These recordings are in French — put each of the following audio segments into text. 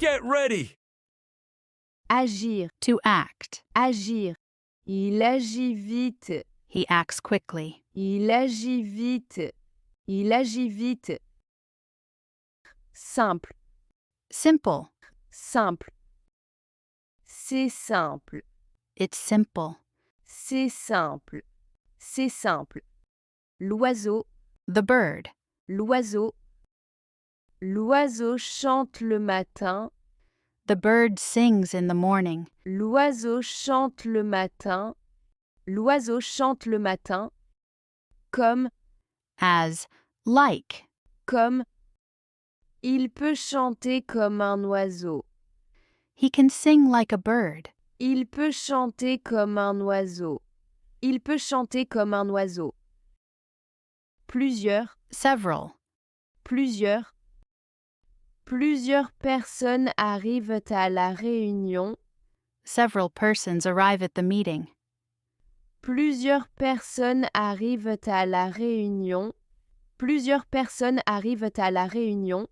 Get ready! Agir, To act. agir. Il agit vite. He acts quickly. Il agit vite. Il agit vite. Simple, Simple. simple. C'est simple. It's simple. C'est simple. C'est simple. L'oiseau, The bird. l'oiseau. L'oiseau chante le matin. The bird sings in the morning. L'oiseau chante le matin. L'oiseau chante le matin. Comme, As. Like. comme. Il peut chanter comme un oiseau. He can sing like a bird. Il peut chanter comme un oiseau. Il peut chanter comme un oiseau. Plusieurs, Several. plusieurs. Plusieurs personnes arrivent à la réunion. Several persons arrive at the meeting. Plusieurs personnes arrivent à la réunion. Plusieurs personnes arrivent à la réunion.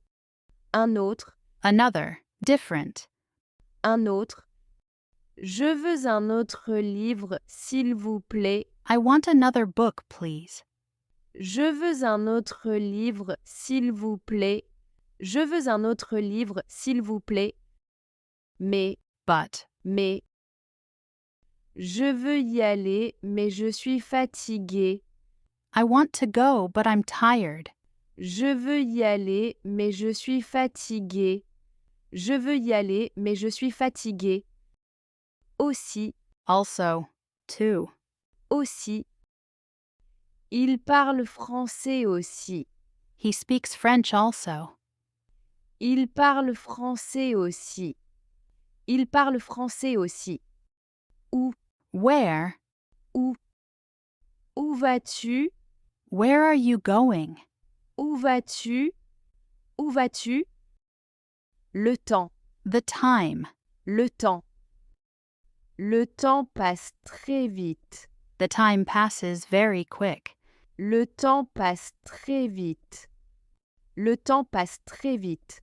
Un autre, Another. Different. un autre. Je veux un autre livre, s'il vous plaît. I want another book, please. Je veux un autre livre, s'il vous plaît. Je veux un autre livre, s'il vous plaît. Mais, But. je veux y aller, mais je suis fatiguée. I want to go, but I'm tired. Je veux y aller, mais je suis fatiguée. Je veux y aller, mais je suis fatiguée. Aussi, Also. Too. aussi. Il parle français aussi. He speaks French also. Il parle français aussi. Il parle français aussi. Où, Where? où. Où vas-tu? Where are you going? Où vas-tu? Où vas-tu? Le temps, The time. le temps. Le temps passe très vite. The time passes very quick. Le temps passe très vite. Le temps passe très vite.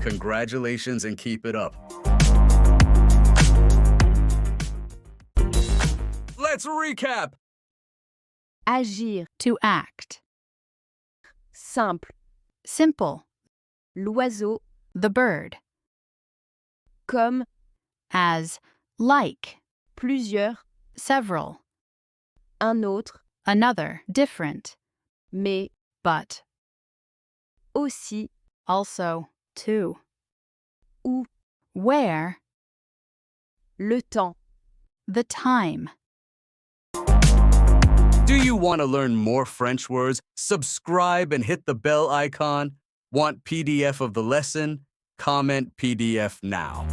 Congratulations and keep it up. Let's recap! Agir, To act. simple. Simple. L'oiseau, The bird. comme, As. Like. plusieurs. Several. Un autre, Another. Different. mais, But. aussi. Also. Too. Où, Where? le temps. The time. Do you want to learn more French words? Subscribe and hit the bell icon. Want PDF of the lesson? Comment PDF now.